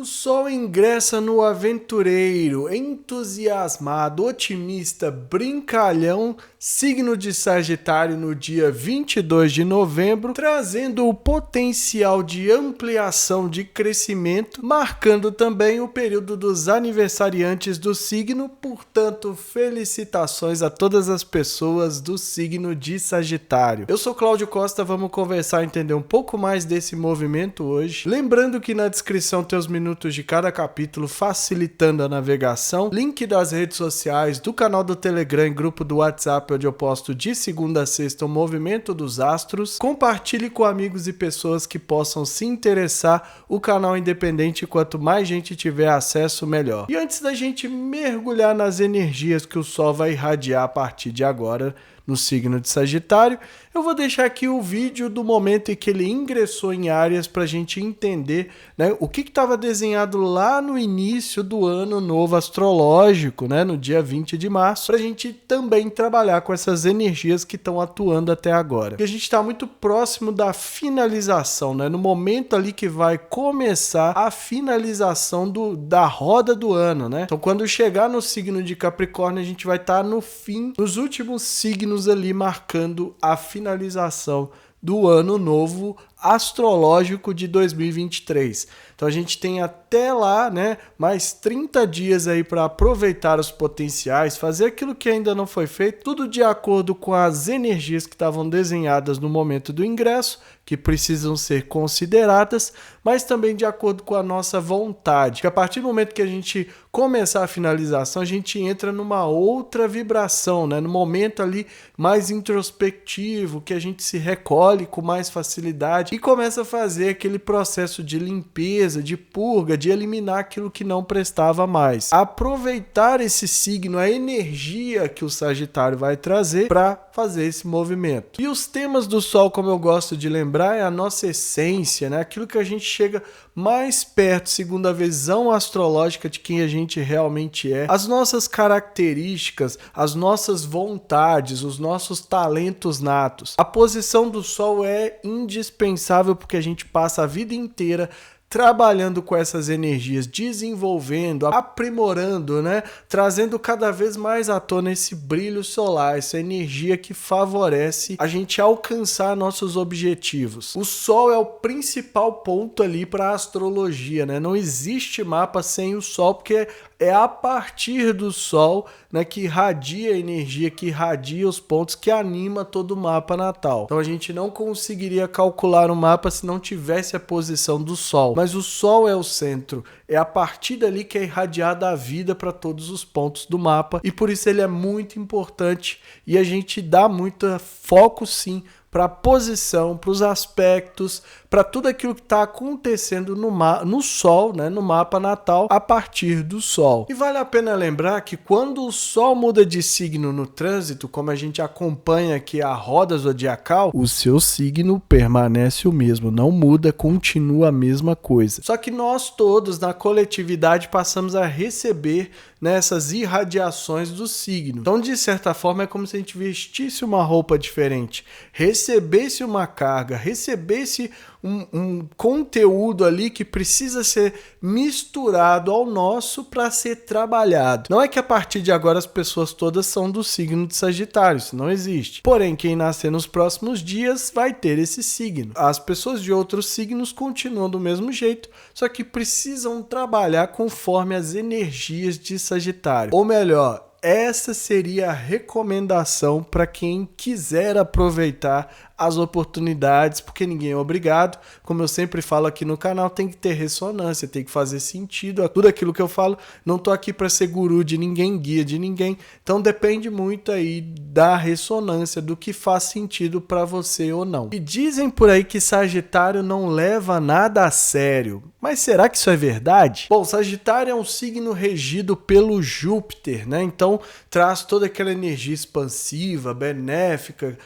O Sol ingressa no aventureiro, entusiasmado, otimista, brincalhão, signo de Sagitário no dia 22 de novembro, trazendo o potencial de ampliação de crescimento, marcando também o período dos aniversariantes do signo. Portanto, felicitações a todas as pessoas do signo de Sagitário. Eu sou Cláudio Costa, vamos conversar e entender um pouco mais desse movimento hoje. Lembrando que na descrição tem os minutos de cada capítulo, facilitando a navegação, link das redes sociais, do canal do Telegram e grupo do WhatsApp, onde eu posto de segunda a sexta o movimento dos astros. Compartilhe com amigos e pessoas que possam se interessar. O canal é independente, quanto mais gente tiver acesso, melhor. E antes da gente mergulhar nas energias que o Sol vai irradiar a partir de agora no signo de Sagitário, eu vou deixar aqui o vídeo do momento em que ele ingressou em Áries para a gente entender, né, o que estava desenhado lá no início do ano novo astrológico, né, no dia 20 de março, para a gente também trabalhar com essas energias que estão atuando até agora. Porque a gente está muito próximo da finalização, né, no momento ali que vai começar a finalização da roda do ano, né? Então, quando chegar no signo de Capricórnio, a gente vai estar no fim, nos últimos signos ali, marcando a finalização do ano novo astrológico de 2023. Então a gente tem até lá, né, mais 30 dias aí para aproveitar os potenciais, fazer aquilo que ainda não foi feito, tudo de acordo com as energias que estavam desenhadas no momento do ingresso, que precisam ser consideradas, mas também de acordo com a nossa vontade. Que a partir do momento que a gente começar a finalização, a gente entra numa outra vibração, né, no momento ali mais introspectivo, que a gente se recolhe com mais facilidade e começa a fazer aquele processo de limpeza, de purga, de eliminar aquilo que não prestava mais. Aproveitar esse signo, a energia que o Sagitário vai trazer para fazer esse movimento. E os temas do Sol, como eu gosto de lembrar, é a nossa essência, né? Aquilo que a gente chega mais perto, segundo a visão astrológica de quem a gente realmente é, as nossas características, as nossas vontades, os nossos talentos natos. A posição do Sol é indispensável porque a gente passa a vida inteira trabalhando com essas energias, desenvolvendo, aprimorando, né? Trazendo cada vez mais à tona esse brilho solar, essa energia que favorece a gente alcançar nossos objetivos. O Sol é o principal ponto ali para a astrologia, né? Não existe mapa sem o Sol, porque é a partir do Sol, né, que irradia a energia, que irradia os pontos, que anima todo o mapa natal. Então a gente não conseguiria calcular um mapa se não tivesse a posição do Sol. Mas o Sol é o centro, é a partir dali que é irradiada a vida para todos os pontos do mapa, e por isso ele é muito importante e a gente dá muito foco sim para a posição, para os aspectos, para tudo aquilo que está acontecendo no Sol, né, no mapa natal, a partir do Sol. E vale a pena lembrar que quando o Sol muda de signo no trânsito, como a gente acompanha aqui a roda zodiacal, o seu signo permanece o mesmo, não muda, continua a mesma coisa. Só que nós todos, na coletividade, passamos a receber nessas irradiações do signo. Então, de certa forma, é como se a gente vestisse uma roupa diferente, recebesse uma carga, recebesse um conteúdo ali que precisa ser misturado ao nosso para ser trabalhado. Não é que a partir de agora as pessoas todas são do signo de Sagitário, isso não existe. Porém, quem nascer nos próximos dias vai ter esse signo. As pessoas de outros signos continuam do mesmo jeito, só que precisam trabalhar conforme as energias de Sagitário. Ou melhor, essa seria a recomendação para quem quiser aproveitar as oportunidades, porque ninguém é obrigado. Como eu sempre falo aqui no canal, tem que ter ressonância, tem que fazer sentido. Tudo aquilo que eu falo, não tô aqui para ser guru de ninguém, guia de ninguém. Então depende muito aí da ressonância, do que faz sentido para você ou não. E dizem por aí que Sagitário não leva nada a sério. Mas será que isso é verdade? Bom, Sagitário é um signo regido pelo Júpiter, né? Então traz toda aquela energia expansiva, benéfica,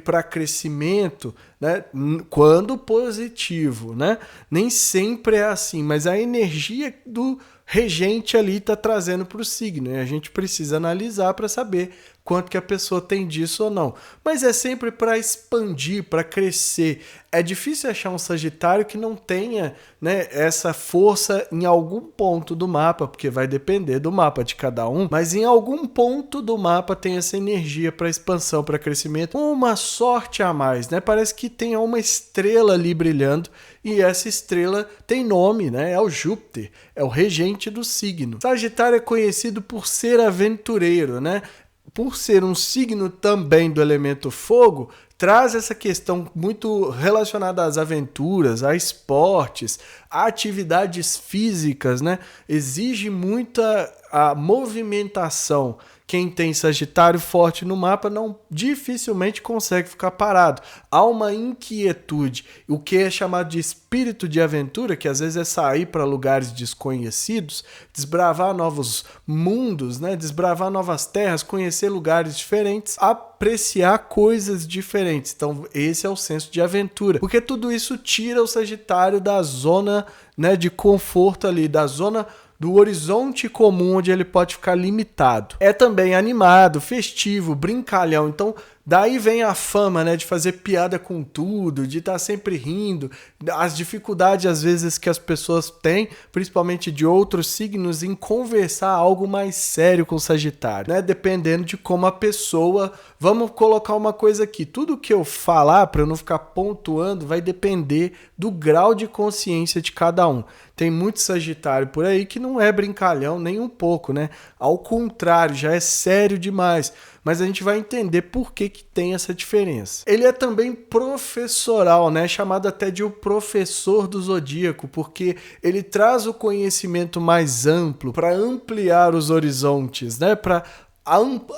para crescimento, né? Quando positivo, né? Nem sempre é assim, mas a energia do regente ali está trazendo para o signo, e a gente precisa analisar para saber quanto que a pessoa tem disso ou não. Mas é sempre para expandir, para crescer. É difícil achar um Sagitário que não tenha, né, essa força em algum ponto do mapa, porque vai depender do mapa de cada um, mas em algum ponto do mapa tem essa energia para expansão, para crescimento, uma sorte a mais, né? Parece que tem uma estrela ali brilhando, e essa estrela tem nome, né? É o Júpiter, é o regente do signo. Sagitário é conhecido por ser aventureiro, né? Por ser um signo também do elemento fogo, traz essa questão muito relacionada às aventuras, a esportes, a atividades físicas, né? Exige muita a movimentação. Quem tem Sagitário forte no mapa não dificilmente consegue ficar parado. Há uma inquietude, o que é chamado de espírito de aventura, que às vezes é sair para lugares desconhecidos, desbravar novos mundos, né? Desbravar novas terras, conhecer lugares diferentes, apreciar coisas diferentes. Então esse é o senso de aventura, porque tudo isso tira o Sagitário da zona, né, de conforto ali, da zona do horizonte comum onde ele pode ficar limitado. É também animado, festivo, brincalhão. Então, daí vem a fama, né, de fazer piada com tudo, de estar sempre rindo, as dificuldades às vezes que as pessoas têm, principalmente de outros signos, em conversar algo mais sério com o Sagitário, né, dependendo de como a pessoa... Vamos colocar uma coisa aqui, tudo que eu falar, para eu não ficar pontuando, vai depender do grau de consciência de cada um. Tem muito Sagitário por aí que não é brincalhão nem um pouco, né? Ao contrário, já é sério demais. Mas a gente vai entender por que tem essa diferença. Ele é também professoral, né? Chamado até de o professor do zodíaco, porque ele traz o conhecimento mais amplo para ampliar os horizontes, né? Para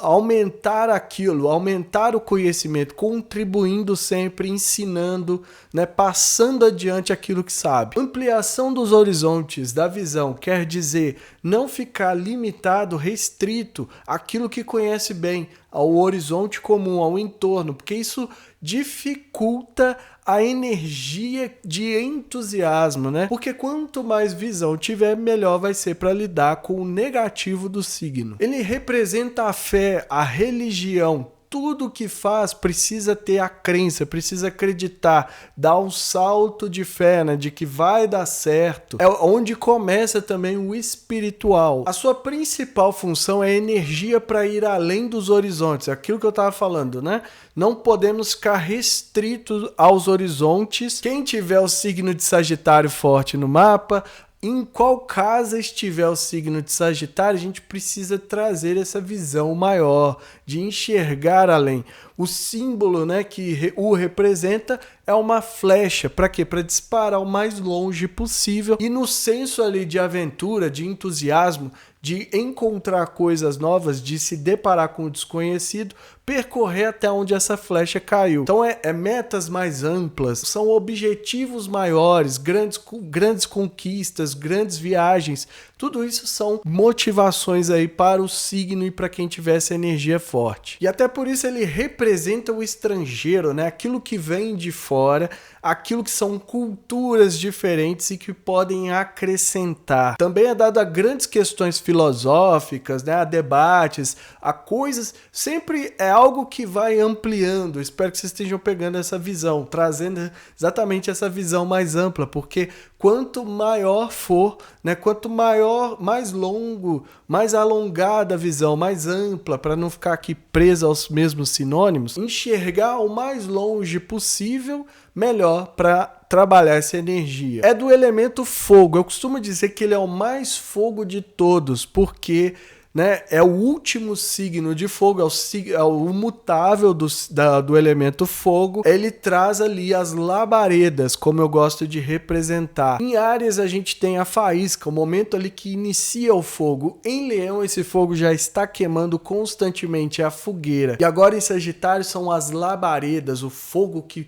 aumentar aquilo, aumentar o conhecimento, contribuindo sempre, ensinando, né, passando adiante aquilo que sabe. Ampliação dos horizontes da visão quer dizer não ficar limitado, restrito àquilo que conhece bem, ao horizonte comum, ao entorno, porque isso dificulta a energia de entusiasmo, né? Porque quanto mais visão tiver, melhor vai ser para lidar com o negativo do signo. Ele representa a fé, a religião. Tudo que faz precisa ter a crença, precisa acreditar, dar um salto de fé, né, de que vai dar certo. É onde começa também o espiritual. A sua principal função é energia para ir além dos horizontes, é aquilo que eu estava falando, né? Não podemos ficar restritos aos horizontes. Quem tiver o signo de Sagitário forte no mapa, em qual casa estiver o signo de Sagitário, a gente precisa trazer essa visão maior, de enxergar além. O símbolo, né, que o representa é uma flecha. Para quê? Para disparar o mais longe possível. E no senso ali de aventura, de entusiasmo, de encontrar coisas novas, de se deparar com o desconhecido, percorrer até onde essa flecha caiu. Então é metas mais amplas, são objetivos maiores, grandes conquistas, grandes viagens. Tudo isso são motivações aí para o signo e para quem tiver essa energia forte. E até por isso ele representa o estrangeiro, né? Aquilo que vem de fora, aquilo que são culturas diferentes e que podem acrescentar. Também é dado a grandes questões filosóficas, né? A debates, a coisas. Sempre é algo que vai ampliando. Espero que vocês estejam pegando essa visão, trazendo exatamente essa visão mais ampla, porque quanto maior for, né? Quanto maior, mais longo, mais alongada a visão, mais ampla, para não ficar aqui presa aos mesmos sinônimos, enxergar o mais longe possível, melhor para trabalhar essa energia. É do elemento fogo. Eu costumo dizer que ele é o mais fogo de todos, porque, né, é o último signo de fogo, é o mutável do elemento fogo. Ele traz ali as labaredas, como eu gosto de representar. Em Áries a gente tem a faísca, o momento ali que inicia o fogo. Em Leão esse fogo já está queimando constantemente, a fogueira. E agora em Sagitário são as labaredas, o fogo que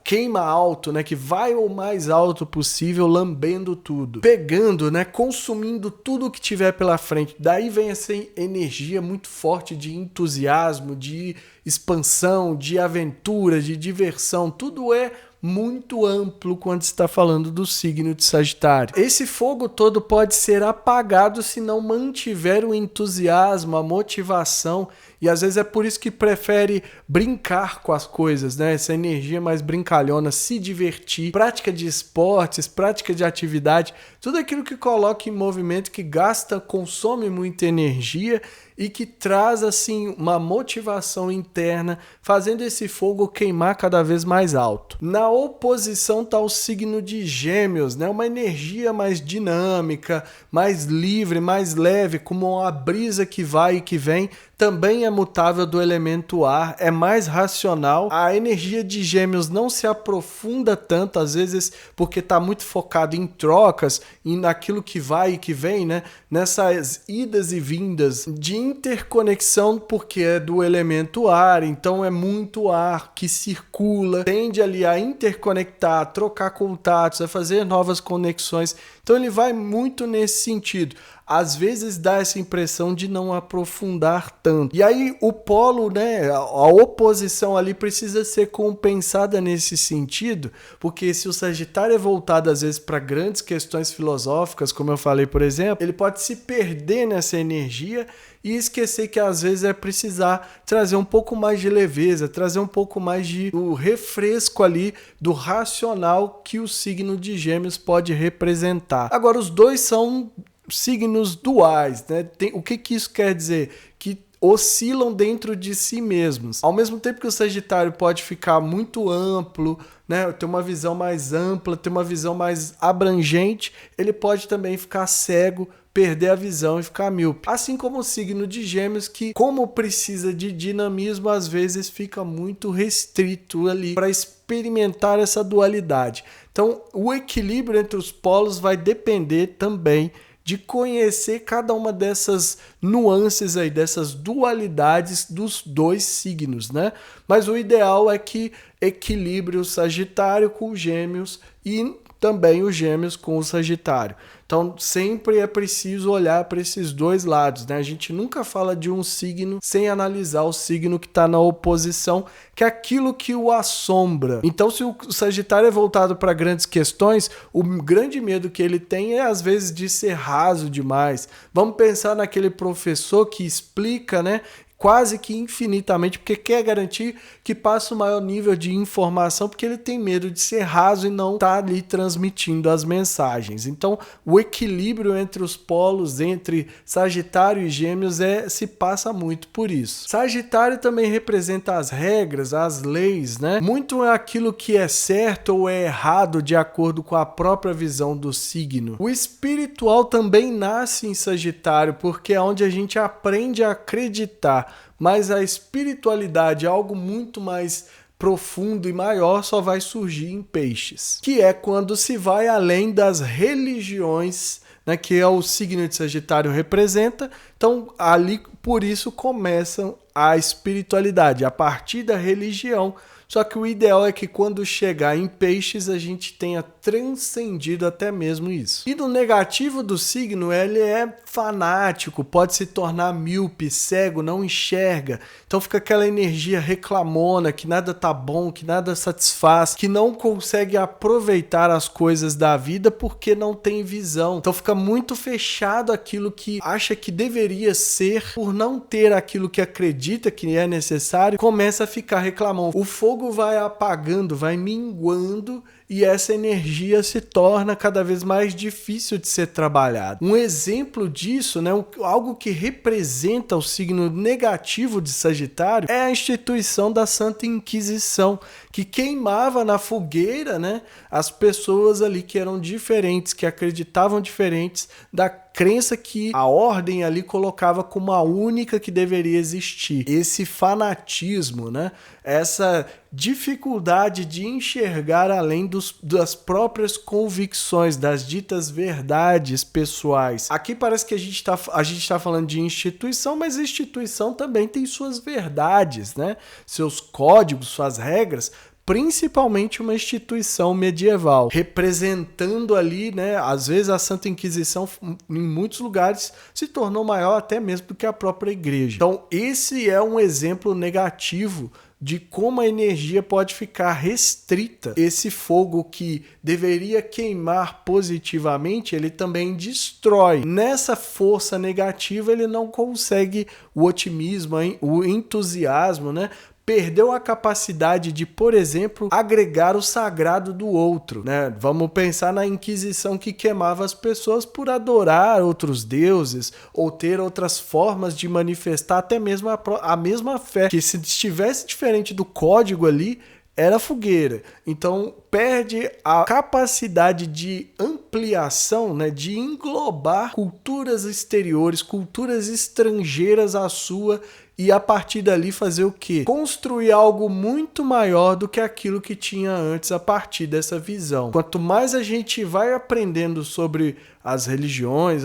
queima alto, né? Que vai o mais alto possível, lambendo tudo. Pegando, né? Consumindo tudo que tiver pela frente. Daí vem essa energia muito forte de entusiasmo, de expansão, de aventura, de diversão. Tudo é muito amplo quando está falando do signo de Sagitário. Esse fogo todo pode ser apagado se não mantiver o entusiasmo, a motivação, e às vezes é por isso que prefere brincar com as coisas, né? Essa energia mais brincalhona, se divertir, prática de esportes, prática de atividade, tudo aquilo que coloca em movimento, que gasta, consome muita energia e que traz assim uma motivação interna, fazendo esse fogo queimar cada vez mais alto. Na oposição está o signo de Gêmeos, né? Uma energia mais dinâmica, mais livre, mais leve, como uma brisa que vai e que vem. Também é mutável do elemento ar, é mais racional. A energia de Gêmeos não se aprofunda tanto, às vezes porque está muito focado em trocas, e naquilo que vai e que vem, né? Nessas idas e vindas de interconexão, porque é do elemento ar, então é muito ar que circula, tende ali a interconectar, a trocar contatos, a fazer novas conexões. Então ele vai muito nesse sentido. Às vezes dá essa impressão de não aprofundar tanto. E aí o polo, né, a oposição ali precisa ser compensada nesse sentido, porque se o Sagitário é voltado às vezes para grandes questões filosóficas, como eu falei, por exemplo, ele pode se perder nessa energia e esquecer que às vezes é precisar trazer um pouco mais de leveza, trazer um pouco mais de o refresco ali do racional que o signo de Gêmeos pode representar. Agora, os dois são signos duais, né? O que isso quer dizer? Que oscilam dentro de si mesmos. Ao mesmo tempo que o Sagitário pode ficar muito amplo, né? Ter uma visão mais ampla, ter uma visão mais abrangente, ele pode também ficar cego, perder a visão e ficar míope. Assim como o signo de Gêmeos, que como precisa de dinamismo, às vezes fica muito restrito ali para experimentar essa dualidade. Então, o equilíbrio entre os polos vai depender também de conhecer cada uma dessas nuances aí, dessas dualidades dos dois signos, né? Mas o ideal é que equilibre o Sagitário com os Gêmeos e também os Gêmeos com o Sagitário. Então, sempre é preciso olhar para esses dois lados, né? A gente nunca fala de um signo sem analisar o signo que está na oposição, que é aquilo que o assombra. Então, se o Sagitário é voltado para grandes questões, o grande medo que ele tem é, às vezes, de ser raso demais. Vamos pensar naquele professor que explica, né? Quase que infinitamente, porque quer garantir que passe o maior nível de informação, porque ele tem medo de ser raso e não estar ali transmitindo as mensagens. Então, o equilíbrio entre os polos, entre Sagitário e Gêmeos, se passa muito por isso. Sagitário também representa as regras, as leis, né? Muito é aquilo que é certo ou é errado de acordo com a própria visão do signo. O espiritual também nasce em Sagitário, porque é onde a gente aprende a acreditar. Mas a espiritualidade, algo muito mais profundo e maior, só vai surgir em Peixes, que é quando se vai além das religiões, né, que é o signo de Sagitário representa. Então, ali, por isso, começa a espiritualidade, a partir da religião. Só que o ideal é que quando chegar em Peixes a gente tenha transcendido até mesmo isso. E no negativo do signo, ele é fanático, pode se tornar míope, cego, não enxerga. Então fica aquela energia reclamona, que nada tá bom, que nada satisfaz, que não consegue aproveitar as coisas da vida porque não tem visão. Então fica muito fechado aquilo que acha que deveria ser, por não ter aquilo que acredita que é necessário, começa a ficar reclamão. O fogo vai apagando, vai minguando, e essa energia se torna cada vez mais difícil de ser trabalhada. Um exemplo disso, né, algo que representa o signo negativo de Sagitário, é a instituição da Santa Inquisição, que queimava na fogueira, né, as pessoas ali que eram diferentes, que acreditavam diferentes da crença que a ordem ali colocava como a única que deveria existir. Esse fanatismo, né? Essa dificuldade de enxergar além das próprias convicções, das ditas verdades pessoais. Aqui parece que a gente tá falando de instituição, mas a instituição também tem suas verdades, né? Seus códigos, suas regras, principalmente uma instituição medieval, representando ali, né, às vezes a Santa Inquisição em muitos lugares se tornou maior até mesmo do que a própria igreja. Então esse é um exemplo negativo de como a energia pode ficar restrita. Esse fogo que deveria queimar positivamente, ele também destrói. Nessa força negativa, ele não consegue o otimismo, o entusiasmo, né? Perdeu a capacidade de, por exemplo, agregar o sagrado do outro, né? Vamos pensar na Inquisição que queimava as pessoas por adorar outros deuses ou ter outras formas de manifestar até mesmo a mesma fé, que se estivesse diferente do código ali, era fogueira. Então perde a capacidade de ampliação, né, de englobar culturas exteriores, culturas estrangeiras à sua, e a partir dali fazer o quê? Construir algo muito maior do que aquilo que tinha antes a partir dessa visão. Quanto mais a gente vai aprendendo sobre as religiões,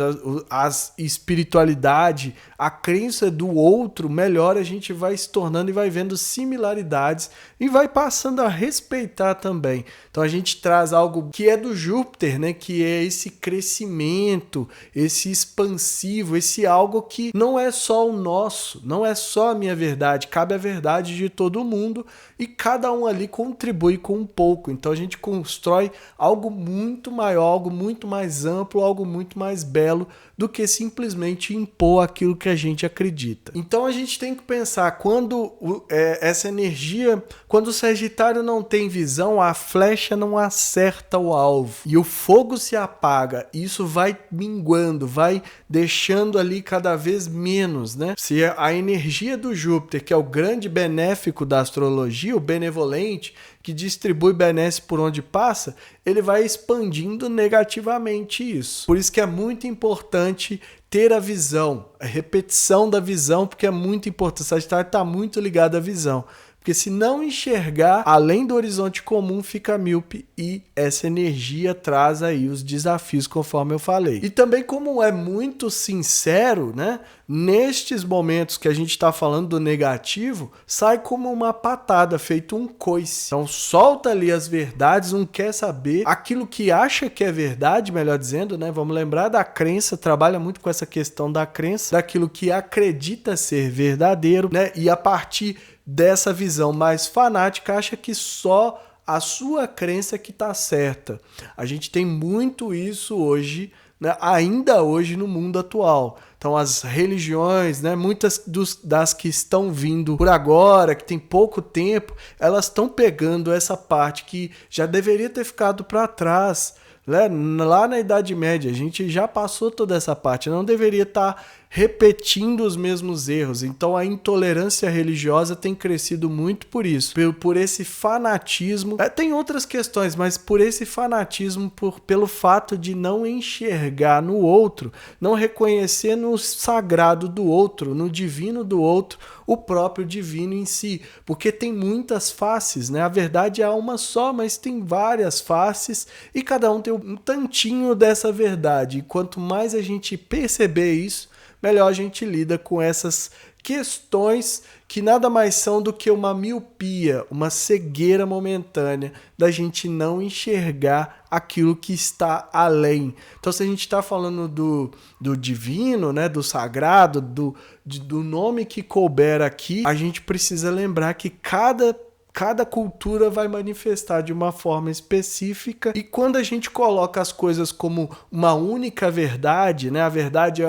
a espiritualidade, a crença do outro, melhor a gente vai se tornando e vai vendo similaridades e vai passando a respeitar também. Então a gente traz algo que é do Júpiter, né? Que é esse crescimento, esse expansivo, esse algo que não é só o nosso, não é só a minha verdade, cabe a verdade de todo mundo e cada um ali contribui com um pouco. Então a gente constrói algo muito maior, algo muito mais amplo, algo muito mais belo do que simplesmente impor aquilo que a gente acredita. Então a gente tem que pensar, quando essa energia, quando o Sagitário não tem visão, a flecha não acerta o alvo e o fogo se apaga, isso vai minguando, vai deixando ali cada vez menos, né? Se a energia do Júpiter, que é o grande benéfico da astrologia, o benevolente, que distribui benesses por onde passa, ele vai expandindo negativamente isso. Por isso que é muito importante ter a visão, a repetição da visão, porque é muito importante. O Sagitário está muito ligado à visão. Porque se não enxergar além do horizonte comum, fica míope e essa energia traz aí os desafios, conforme eu falei. E também, como é muito sincero, né? Nestes momentos que a gente está falando do negativo, sai como uma patada, feito um coice. Então solta ali as verdades, não quer saber aquilo que acha que é verdade, melhor dizendo, né? Vamos lembrar da crença, trabalha muito com essa questão da crença, daquilo que acredita ser verdadeiro, né? E a partir dessa visão mais fanática, acha que só a sua crença que está certa. A gente tem muito isso hoje, né, ainda hoje no mundo atual. Então as religiões, né, muitas das que estão vindo por agora, que tem pouco tempo, elas estão pegando essa parte que já deveria ter ficado para trás. Lá na Idade Média, a gente já passou toda essa parte, não deveria estar repetindo os mesmos erros. Então a intolerância religiosa tem crescido muito por isso, por esse fanatismo. Tem outras questões, mas por esse fanatismo, pelo fato de não enxergar no outro, não reconhecer no sagrado do outro, no divino do outro, o próprio divino em si, porque tem muitas faces, né? A verdade é uma só, mas tem várias faces e cada um tem um tantinho dessa verdade. E quanto mais a gente perceber isso, melhor a gente lida com essas questões que nada mais são do que uma miopia, uma cegueira momentânea da gente não enxergar aquilo que está além. Então, se a gente está falando do divino, né, do sagrado, do nome que couber aqui, a gente precisa lembrar que cada cultura vai manifestar de uma forma específica, e quando a gente coloca as coisas como uma única verdade, né, a verdade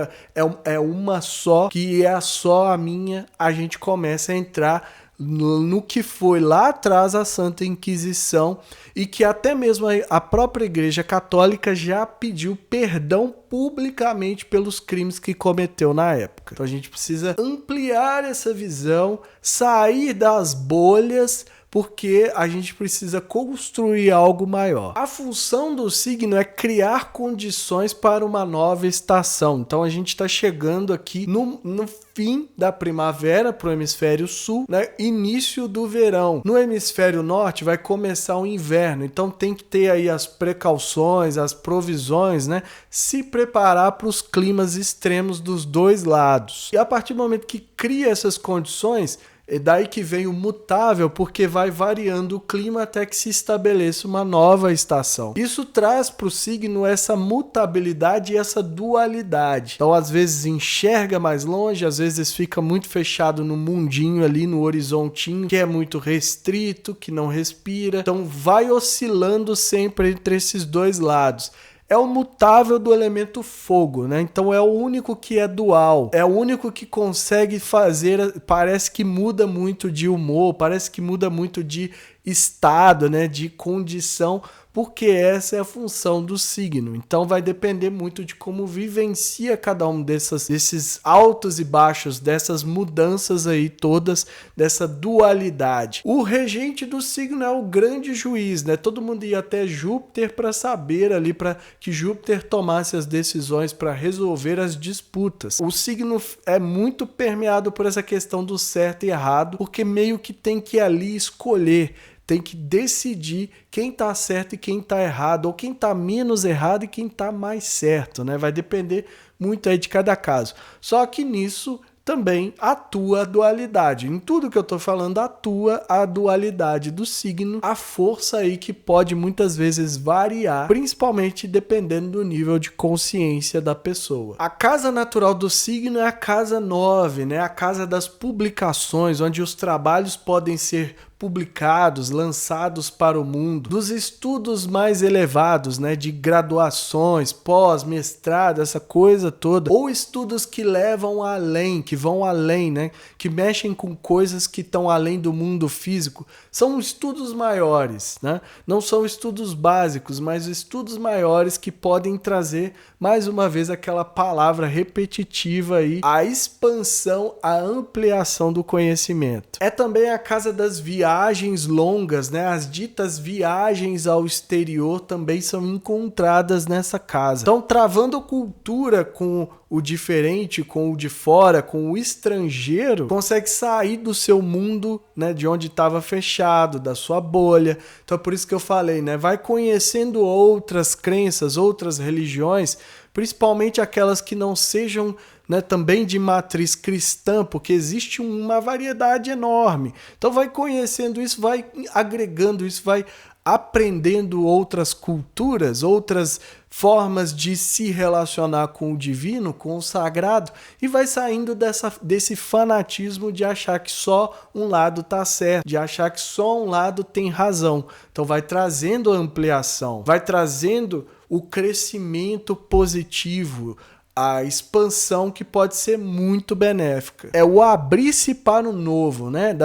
é uma só, que é só a minha, a gente começa a entrar no que foi lá atrás a Santa Inquisição, e que até mesmo a própria Igreja Católica já pediu perdão publicamente pelos crimes que cometeu na época. Então a gente precisa ampliar essa visão, sair das bolhas, porque a gente precisa construir algo maior. A função do signo é criar condições para uma nova estação. Então a gente está chegando aqui no fim da primavera para o hemisfério sul, né? Início do verão. No hemisfério norte vai começar o inverno, então tem que ter aí as precauções, as provisões, né? Se preparar para os climas extremos dos dois lados. E a partir do momento que cria essas condições, É daí que vem o mutável, porque vai variando o clima até que se estabeleça uma nova estação. Isso traz para o signo essa mutabilidade e essa dualidade. Então, às vezes enxerga mais longe, às vezes fica muito fechado no mundinho ali, no horizontinho, que é muito restrito, que não respira. Então, vai oscilando sempre entre esses dois lados. É o mutável do elemento fogo, né? Então é o único que é dual, é o único que consegue fazer, parece que muda muito de humor, parece que muda muito de estado, né? De condição, porque essa é a função do signo. Então vai depender muito de como vivencia cada um desses altos e baixos, dessas mudanças aí todas, dessa dualidade. O regente do signo é o grande juiz, né? Todo mundo ia até Júpiter para saber ali, para que Júpiter tomasse as decisões para resolver as disputas. O signo é muito permeado por essa questão do certo e errado, porque meio que tem que ali escolher, tem que decidir quem tá certo e quem tá errado, ou quem tá menos errado e quem tá mais certo, né? Vai depender muito aí de cada caso. Só que nisso também atua a dualidade. Em tudo que eu tô falando, atua a dualidade do signo, a força aí que pode muitas vezes variar, principalmente dependendo do nível de consciência da pessoa. A casa natural do signo é a casa 9, né? A casa das publicações, onde os trabalhos podem ser publicados, lançados para o mundo, dos estudos mais elevados, né, de graduações, pós, mestrado, essa coisa toda, ou estudos que levam além, que vão além, né, que mexem com coisas que estão além do mundo físico, são estudos maiores, né, não são estudos básicos, mas estudos maiores que podem trazer, mais uma vez, aquela palavra repetitiva aí, a expansão, a ampliação do conhecimento. É também a casa das viagens longas, né? As ditas viagens ao exterior também são encontradas nessa casa. Então, travando a cultura com o diferente, com o de fora, com o estrangeiro, consegue sair do seu mundo, né, de onde estava fechado, da sua bolha. Então é por isso que eu falei, né, vai conhecendo outras crenças, outras religiões, principalmente aquelas que não sejam, né, também de matriz cristã, porque existe uma variedade enorme. Então vai conhecendo isso, vai agregando isso, vai aprendendo outras culturas, outras formas de se relacionar com o divino, com o sagrado, e vai saindo desse fanatismo de achar que só um lado está certo, de achar que só um lado tem razão. Então vai trazendo a ampliação, vai trazendo o crescimento positivo, a expansão que pode ser muito benéfica. É o abrir-se para o novo, né?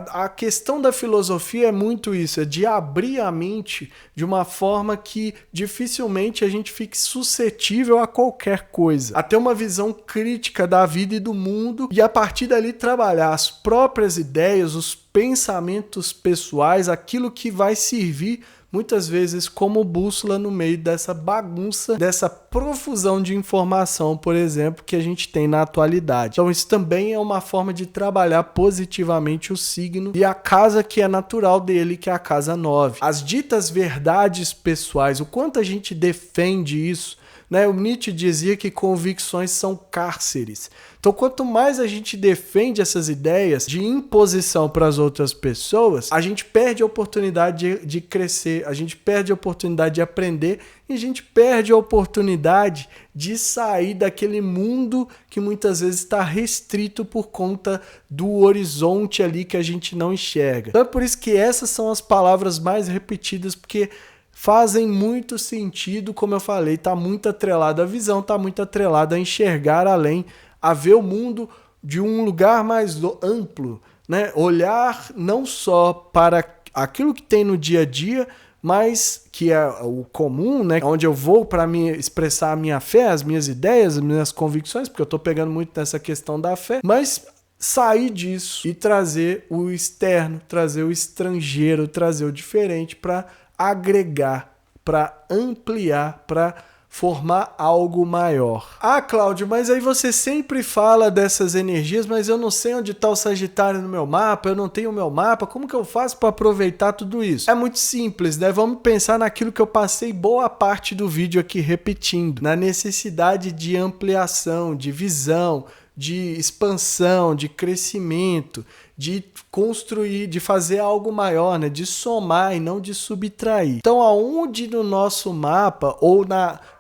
A questão da filosofia é muito isso, é de abrir a mente de uma forma que dificilmente a gente fique suscetível a qualquer coisa, a ter uma visão crítica da vida e do mundo, e a partir dali trabalhar as próprias ideias, os pensamentos pessoais, aquilo que vai servir muitas vezes como bússola no meio dessa bagunça, dessa profusão de informação, por exemplo, que a gente tem na atualidade. Então isso também é uma forma de trabalhar positivamente o signo e a casa que é natural dele, que é a casa 9. As ditas verdades pessoais, o quanto a gente defende isso, né? O Nietzsche dizia que convicções são cárceres. Então, quanto mais a gente defende essas ideias de imposição para as outras pessoas, a gente perde a oportunidade de crescer, a gente perde a oportunidade de aprender e a gente perde a oportunidade de sair daquele mundo que muitas vezes está restrito por conta do horizonte ali que a gente não enxerga. Então, é por isso que essas são as palavras mais repetidas, porque fazem muito sentido, como eu falei, está muito atrelado à visão, está muito atrelado a enxergar além, a ver o mundo de um lugar mais amplo, né? Olhar não só para aquilo que tem no dia a dia, mas que é o comum, né? Onde eu vou para me expressar a minha fé, as minhas ideias, as minhas convicções, porque eu estou pegando muito nessa questão da fé, mas sair disso e trazer o externo, trazer o estrangeiro, trazer o diferente para agregar, para ampliar, para formar algo maior. Ah, Cláudio, mas aí você sempre fala dessas energias, mas eu não sei onde está o Sagitário no meu mapa, eu não tenho o meu mapa, como que eu faço para aproveitar tudo isso? É muito simples, né? Vamos pensar naquilo que eu passei boa parte do vídeo aqui repetindo, na necessidade de ampliação, de visão, de expansão, de crescimento, de construir, de fazer algo maior, né? De somar e não de subtrair. Então, aonde no nosso mapa, ou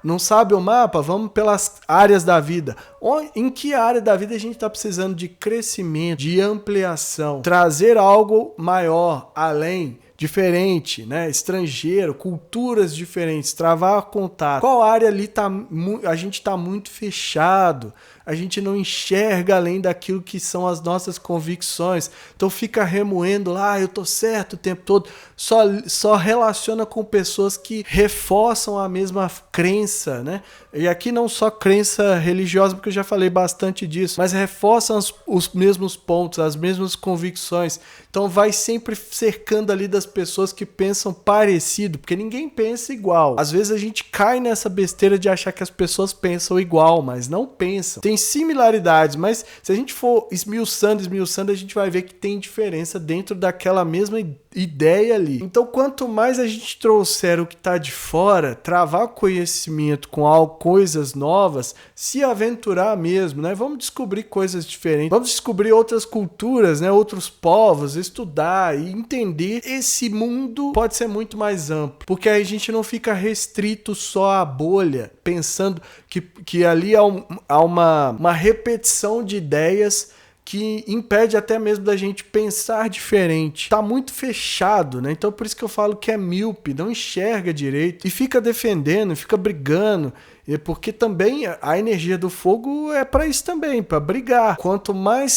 não sabe o mapa, vamos pelas áreas da vida. Em que área da vida a gente está precisando de crescimento, de ampliação, trazer algo maior, além, diferente, né? Estrangeiro, culturas diferentes, travar contato. Qual área ali a gente está muito fechado, a gente não enxerga além daquilo que são as nossas convicções, então fica remoendo lá, eu tô certo o tempo todo, só relaciona com pessoas que reforçam a mesma crença, né? E aqui não só crença religiosa, porque eu já falei bastante disso, mas reforçam os mesmos pontos, as mesmas convicções. Então vai sempre cercando ali das pessoas que pensam parecido, porque ninguém pensa igual. Às vezes a gente cai nessa besteira de achar que as pessoas pensam igual, mas não pensam. Tem similaridades, mas se a gente for esmiuçando, a gente vai ver que tem diferença dentro daquela mesma ideia ali. Então, quanto mais a gente trouxer o que está de fora, travar conhecimento com coisas novas, se aventurar mesmo, né? Vamos descobrir coisas diferentes, vamos descobrir outras culturas, né? Outros povos, estudar e entender esse mundo pode ser muito mais amplo, porque aí a gente não fica restrito só à bolha, pensando que ali há uma repetição de ideias que impede até mesmo da gente pensar diferente. Tá muito fechado, né? Então por isso que eu falo que é míope, não enxerga direito e fica defendendo, fica brigando, porque também a energia do fogo é para isso também, para brigar. Quanto mais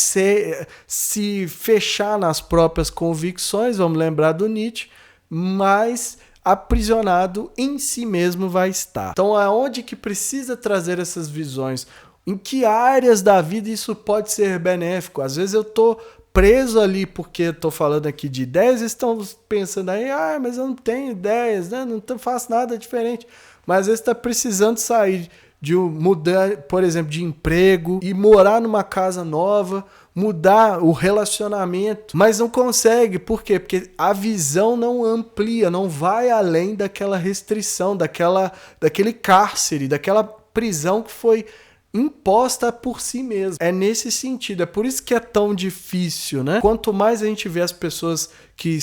se fechar nas próprias convicções, vamos lembrar do Nietzsche, mais aprisionado em si mesmo vai estar. Então aonde que precisa trazer essas visões? Em que áreas da vida isso pode ser benéfico? Às vezes eu tô preso ali porque eu tô falando aqui de ideias, estão pensando aí, mas eu não tenho ideias, né? Não faço nada diferente. Mas às vezes está precisando sair mudar, por exemplo, de emprego e morar numa casa nova, mudar o relacionamento, mas não consegue. Por quê? Porque a visão não amplia, não vai além daquela restrição, daquele cárcere, daquela prisão que foi imposta por si mesmo. É nesse sentido, é por isso que é tão difícil, né? Quanto mais a gente vê as pessoas que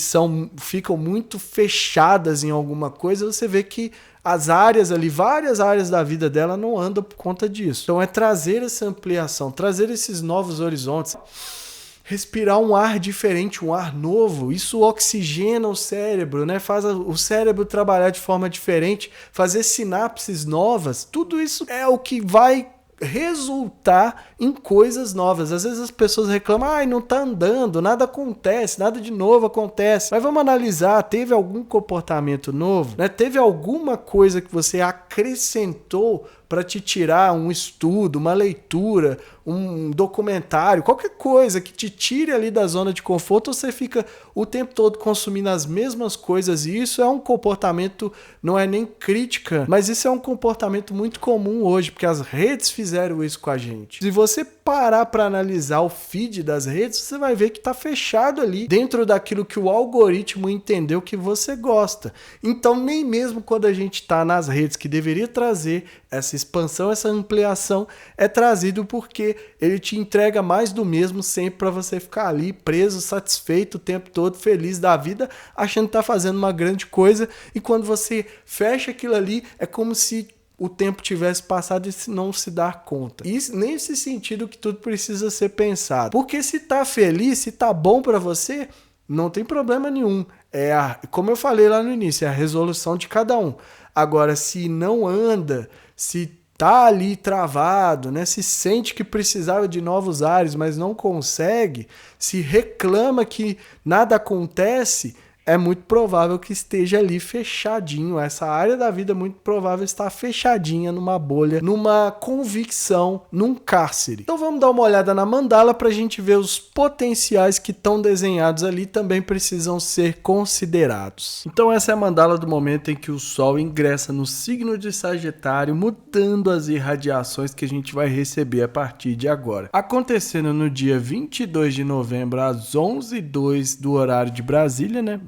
ficam muito fechadas em alguma coisa, você vê que as áreas ali, várias áreas da vida dela não andam por conta disso. Então é trazer essa ampliação, trazer esses novos horizontes, respirar um ar diferente, um ar novo. Isso oxigena o cérebro, né? Faz o cérebro trabalhar de forma diferente, fazer sinapses novas. Tudo isso é o que vai resultar em coisas novas. Às vezes as pessoas reclamam, não tá andando, nada acontece, nada de novo acontece. Mas vamos analisar, teve algum comportamento novo, né? Teve alguma coisa que você acrescentou para te tirar um estudo, uma leitura, um documentário, qualquer coisa que te tire ali da zona de conforto, ou você fica o tempo todo consumindo as mesmas coisas, e isso é um comportamento, não é nem crítica, mas isso é um comportamento muito comum hoje, porque as redes fizeram isso com a gente. Se você parar para analisar o feed das redes, você vai ver que está fechado ali, dentro daquilo que o algoritmo entendeu que você gosta. Então, nem mesmo quando a gente está nas redes, que deveria trazer essa expansão, essa ampliação, é trazido porque ele te entrega mais do mesmo sempre para você ficar ali preso, satisfeito o tempo todo, feliz da vida, achando que tá fazendo uma grande coisa, e quando você fecha aquilo ali, é como se o tempo tivesse passado e não se dar conta. E nesse sentido que tudo precisa ser pensado. Porque se tá feliz, se tá bom para você, não tem problema nenhum. Como eu falei lá no início, é a resolução de cada um. Agora, se não anda, se tá ali travado, né? Se sente que precisava de novos ares, mas não consegue, se reclama que nada acontece, é muito provável que esteja ali fechadinho. Essa área da vida é muito provável estar fechadinha numa bolha, numa convicção, num cárcere. Então vamos dar uma olhada na mandala para a gente ver os potenciais que estão desenhados ali, também precisam ser considerados. Então essa é a mandala do momento em que o Sol ingressa no signo de Sagitário, mudando as irradiações que a gente vai receber a partir de agora. Acontecendo no dia 22 de novembro, às 11h02 do horário de Brasília, né?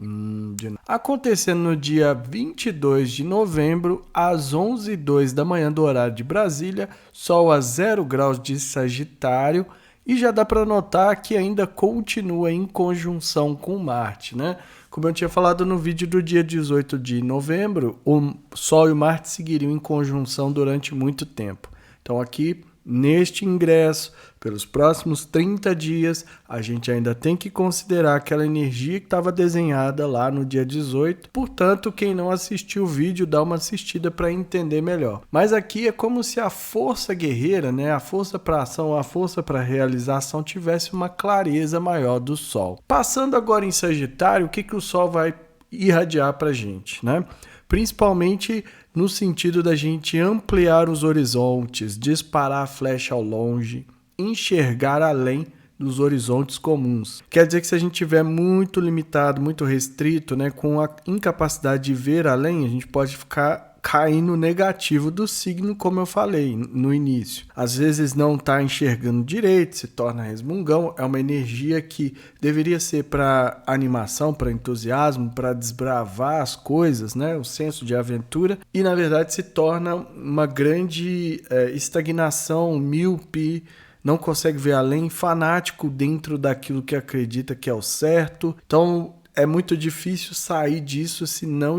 Acontecendo no dia 22 de novembro, às 11h02 da manhã do horário de Brasília, Sol a 0 graus de Sagitário, e já dá para notar que ainda continua em conjunção com Marte, né? Como eu tinha falado no vídeo do dia 18 de novembro, o Sol e o Marte seguiriam em conjunção durante muito tempo. Então aqui, neste ingresso, pelos próximos 30 dias, a gente ainda tem que considerar aquela energia que estava desenhada lá no dia 18. Portanto, quem não assistiu o vídeo, dá uma assistida para entender melhor. Mas aqui é como se a força guerreira, né, a força para ação, a força para realização tivesse uma clareza maior do Sol. Passando agora em Sagitário, o que o Sol vai irradiar para a gente, né? Principalmente no sentido da gente ampliar os horizontes, disparar a flecha ao longe, enxergar além dos horizontes comuns. Quer dizer que se a gente tiver muito limitado, muito restrito, né, com a incapacidade de ver além, a gente pode ficar caindo negativo do signo, como eu falei no início. Às vezes não está enxergando direito, se torna resmungão. É uma energia que deveria ser para animação, para entusiasmo, para desbravar as coisas, né? O senso de aventura. E na verdade se torna uma grande estagnação, míope, não consegue ver além, fanático dentro daquilo que acredita que é o certo. Então é muito difícil sair disso se não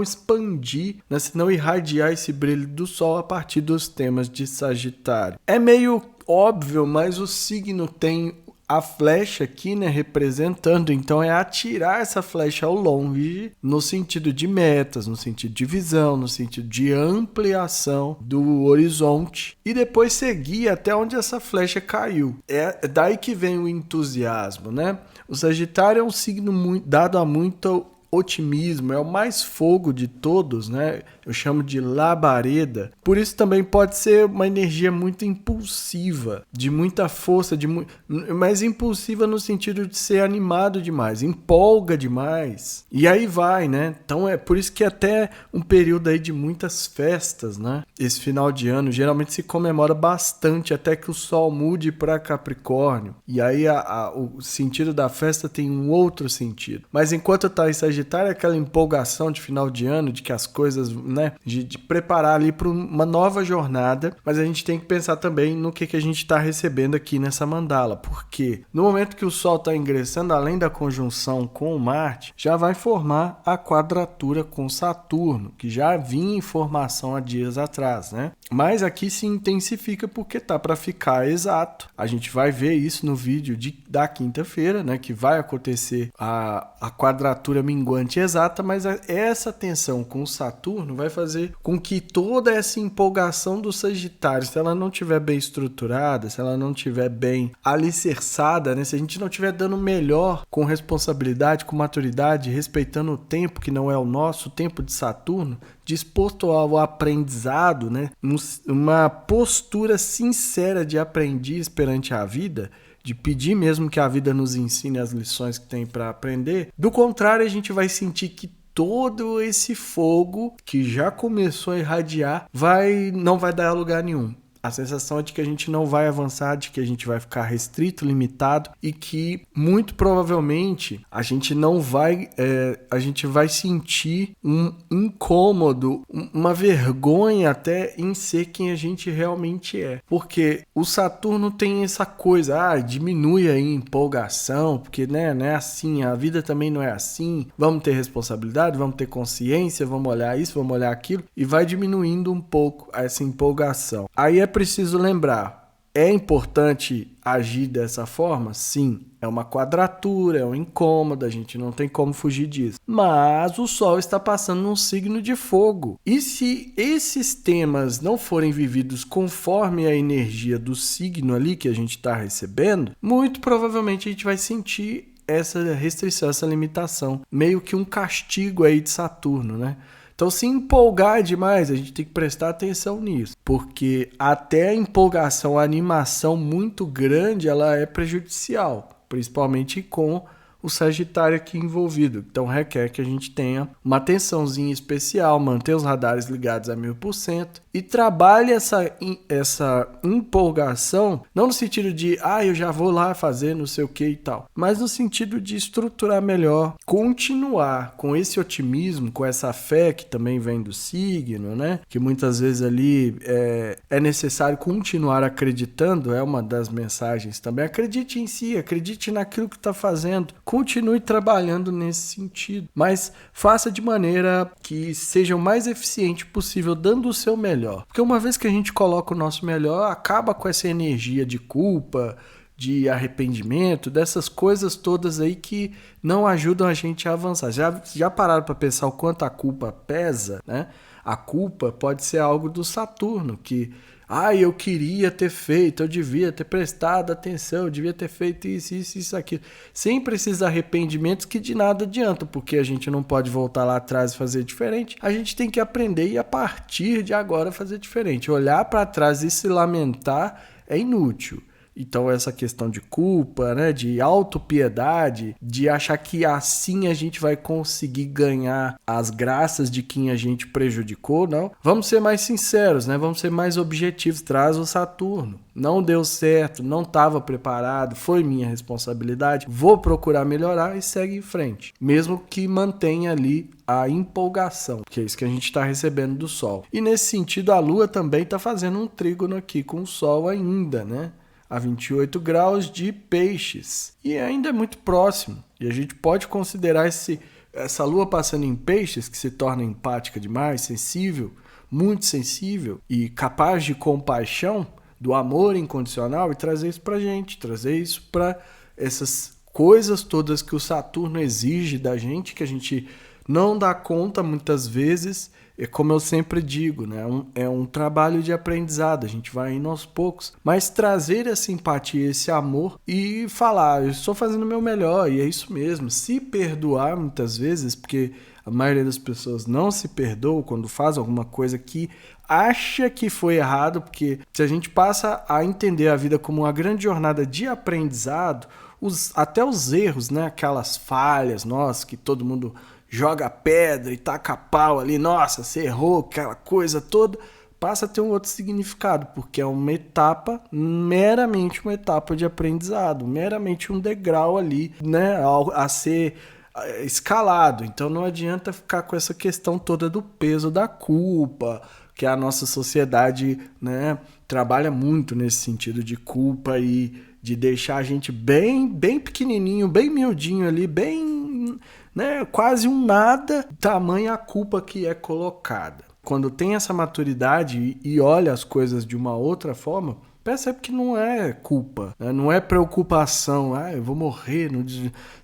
expandir, né? Se não irradiar esse brilho do Sol a partir dos temas de Sagitário. É meio óbvio, mas o signo tem a flecha aqui, né, representando, então é atirar essa flecha ao longe no sentido de metas, no sentido de visão, no sentido de ampliação do horizonte e depois seguir até onde essa flecha caiu. É daí que vem o entusiasmo, né? O Sagitário é um signo dado a muito otimismo, é o mais fogo de todos, né? Eu chamo de labareda. Por isso também pode ser uma energia muito impulsiva, de muita força, mas impulsiva no sentido de ser animado demais, empolga demais. E aí vai, né? Então é por isso que até um período aí de muitas festas, né? Esse final de ano geralmente se comemora bastante até que o Sol mude para Capricórnio. E aí o sentido da festa tem um outro sentido. Mas enquanto está em Sagitário, aquela empolgação de final de ano, de que as coisas, né, de preparar ali para uma nova jornada, mas a gente tem que pensar também no que a gente está recebendo aqui nessa mandala, porque no momento que o Sol está ingressando, além da conjunção com o Marte, já vai formar a quadratura com Saturno, que já vinha em formação há dias atrás, né? Mas aqui se intensifica porque tá para ficar exato. A gente vai ver isso no vídeo da quinta-feira, né, que vai acontecer a quadratura minguante exata, mas essa tensão com Saturno vai fazer com que toda essa empolgação do Sagitário, se ela não estiver bem estruturada, se ela não estiver bem alicerçada, né, se a gente não estiver dando melhor com responsabilidade, com maturidade, respeitando o tempo que não é o nosso, o tempo de Saturno, disposto ao aprendizado, né, uma postura sincera de aprendiz perante a vida, de pedir mesmo que a vida nos ensine as lições que tem para aprender. Do contrário, a gente vai sentir que todo esse fogo que já começou a irradiar não vai dar a lugar nenhum. A sensação é de que a gente não vai avançar, de que a gente vai ficar restrito, limitado e que muito provavelmente a gente vai sentir um incômodo, uma vergonha até em ser quem a gente realmente é. Porque o Saturno tem essa coisa, diminui aí a empolgação, porque né, não é assim, a vida também não é assim, vamos ter responsabilidade, vamos ter consciência, vamos olhar isso, vamos olhar aquilo, e vai diminuindo um pouco essa empolgação. Aí é preciso lembrar, é importante agir dessa forma? Sim, é uma quadratura, é um incômodo, a gente não tem como fugir disso. Mas o Sol está passando num signo de fogo. E se esses temas não forem vividos conforme a energia do signo ali que a gente está recebendo, muito provavelmente a gente vai sentir essa restrição, essa limitação. Meio que um castigo aí de Saturno, né? Então, se empolgar demais, a gente tem que prestar atenção nisso, porque até a empolgação, a animação muito grande, ela é prejudicial, principalmente com o Sagitário aqui envolvido. Então requer que a gente tenha uma atençãozinha especial, manter os radares ligados a 1000% e trabalhe essa empolgação, não no sentido de, eu já vou lá fazer não sei o que e tal, mas no sentido de estruturar melhor, continuar com esse otimismo, com essa fé que também vem do signo, né? Que muitas vezes ali é necessário continuar acreditando, é uma das mensagens também. Acredite em si, acredite naquilo que está fazendo, continue trabalhando nesse sentido, mas faça de maneira que seja o mais eficiente possível, dando o seu melhor. Porque uma vez que a gente coloca o nosso melhor, acaba com essa energia de culpa, de arrependimento, dessas coisas todas aí que não ajudam a gente a avançar. Já pararam para pensar o quanto a culpa pesa, né? A culpa pode ser algo do Saturno, que eu queria ter feito, eu devia ter prestado atenção, eu devia ter feito isso, aquilo. Sempre esses arrependimentos que de nada adiantam, porque a gente não pode voltar lá atrás e fazer diferente. A gente tem que aprender e a partir de agora fazer diferente. Olhar para trás e se lamentar é inútil. Então essa questão de culpa, né, de autopiedade, de achar que assim a gente vai conseguir ganhar as graças de quem a gente prejudicou, não. Vamos ser mais sinceros, né? Vamos ser mais objetivos. Traz o Saturno. Não deu certo, não estava preparado, foi minha responsabilidade. Vou procurar melhorar e segue em frente. Mesmo que mantenha ali a empolgação, que é isso que a gente está recebendo do Sol. E nesse sentido a Lua também está fazendo um trígono aqui com o Sol ainda, né? A 28 graus de Peixes. E ainda é muito próximo. E a gente pode considerar essa lua passando em Peixes, que se torna empática demais, sensível, muito sensível e capaz de compaixão, do amor incondicional, e trazer isso pra gente, trazer isso para essas coisas todas que o Saturno exige da gente, que a gente não dá conta muitas vezes. É como eu sempre digo, né? É um trabalho de aprendizado, a gente vai indo aos poucos, mas trazer essa empatia, esse amor e falar, eu estou fazendo o meu melhor, e é isso mesmo. Se perdoar muitas vezes, porque a maioria das pessoas não se perdoa quando faz alguma coisa que acha que foi errado, porque se a gente passa a entender a vida como uma grande jornada de aprendizado, até os erros, né? Aquelas falhas, nossa, que todo mundo joga pedra e taca pau ali, nossa, você errou, aquela coisa toda, passa a ter um outro significado, porque é uma etapa, meramente uma etapa de aprendizado, meramente um degrau ali, né, a ser escalado. Então não adianta ficar com essa questão toda do peso da culpa, que a nossa sociedade, né, trabalha muito nesse sentido de culpa e de deixar a gente bem pequenininho, bem miudinho ali, bem, né, quase um nada, tamanha a culpa que é colocada. Quando tem essa maturidade e olha as coisas de uma outra forma, percebe que não é culpa, né? Não é preocupação, eu vou morrer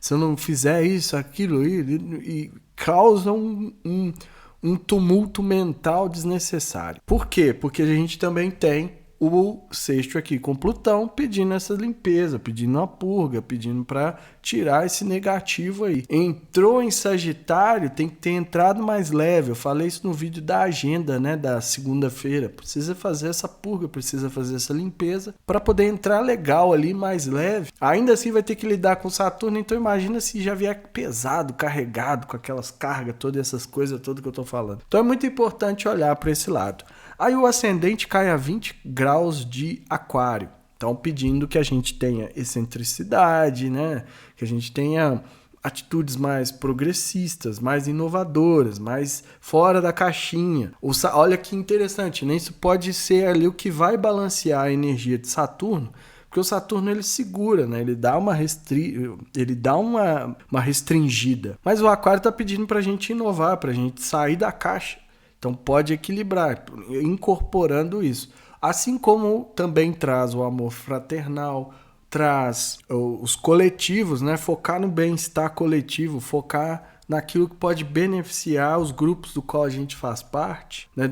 se eu não fizer isso, aquilo, e causa um tumulto mental desnecessário. Por quê? Porque a gente também tem o sexto aqui com Plutão pedindo essa limpeza, pedindo uma purga, pedindo para tirar esse negativo aí. Entrou em Sagitário, tem que ter entrado mais leve. Eu falei isso no vídeo da agenda, né, da segunda-feira. Precisa fazer essa purga, precisa fazer essa limpeza para poder entrar legal ali, mais leve. Ainda assim vai ter que lidar com Saturno, então imagina se já vier pesado, carregado, com aquelas cargas, todas essas coisas todas que eu tô falando. Então é muito importante olhar para esse lado. Aí o ascendente cai a 20 graus de Aquário. Então, pedindo que a gente tenha excentricidade, né? Que a gente tenha atitudes mais progressistas, mais inovadoras, mais fora da caixinha. Olha que interessante, né? Isso pode ser ali o que vai balancear a energia de Saturno, porque o Saturno ele segura, né? Ele dá uma restringida. Mas o Aquário está pedindo para a gente inovar, para a gente sair da caixa. Então pode equilibrar, incorporando isso. Assim como também traz o amor fraternal, traz os coletivos, né? Focar no bem-estar coletivo, focar naquilo que pode beneficiar os grupos do qual a gente faz parte, né?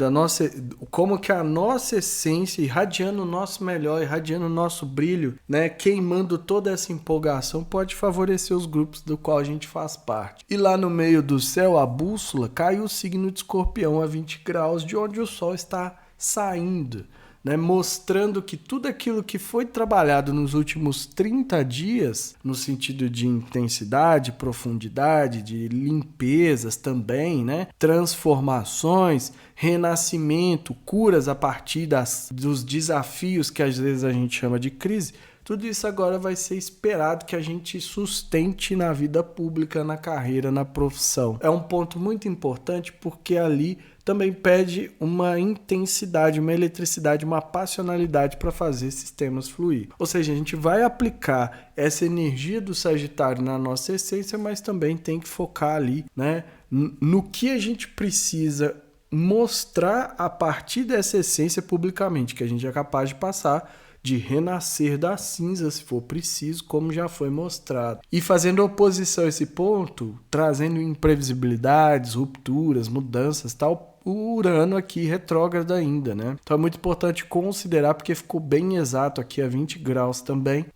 Como que a nossa essência, irradiando o nosso melhor, irradiando o nosso brilho, né? Queimando toda essa empolgação, pode favorecer os grupos do qual a gente faz parte. E lá no meio do céu, a bússola, cai o signo de Escorpião a 20 graus, de onde o Sol está saindo, né, mostrando que tudo aquilo que foi trabalhado nos últimos 30 dias, no sentido de intensidade, profundidade, de limpezas também, né, transformações, renascimento, curas a partir dos desafios que às vezes a gente chama de crise, tudo isso agora vai ser esperado que a gente sustente na vida pública, na carreira, na profissão. É um ponto muito importante porque ali também pede uma intensidade, uma eletricidade, uma passionalidade para fazer esses temas fluir. Ou seja, a gente vai aplicar essa energia do Sagitário na nossa essência, mas também tem que focar ali, né, no que a gente precisa mostrar a partir dessa essência publicamente, que a gente é capaz de passar, de renascer da cinza, se for preciso, como já foi mostrado. E fazendo oposição a esse ponto, trazendo imprevisibilidades, rupturas, mudanças, tal, o Urano aqui retrógrado ainda, né? Então é muito importante considerar, porque ficou bem exato aqui a 20 graus também.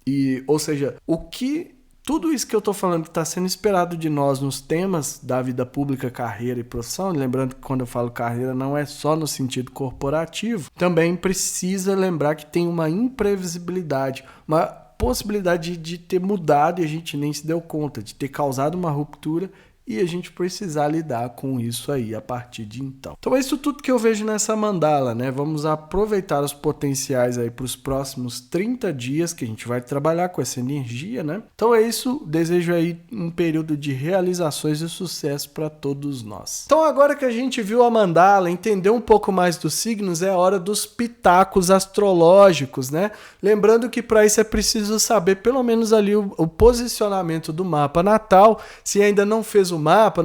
Ou seja, tudo isso que eu estou falando que está sendo esperado de nós nos temas da vida pública, carreira e profissão, lembrando que quando eu falo carreira não é só no sentido corporativo, também precisa lembrar que tem uma imprevisibilidade, uma possibilidade de ter mudado e a gente nem se deu conta, de ter causado uma ruptura e a gente precisar lidar com isso aí a partir de então. Então é isso tudo que eu vejo nessa mandala, né? Vamos aproveitar os potenciais aí para os próximos 30 dias que a gente vai trabalhar com essa energia, né? Então é isso, desejo aí um período de realizações e sucesso para todos nós. Então agora que a gente viu a mandala, entendeu um pouco mais dos signos, é a hora dos pitacos astrológicos, né? Lembrando que para isso é preciso saber pelo menos ali o posicionamento do mapa natal. Se ainda não fez o mapa,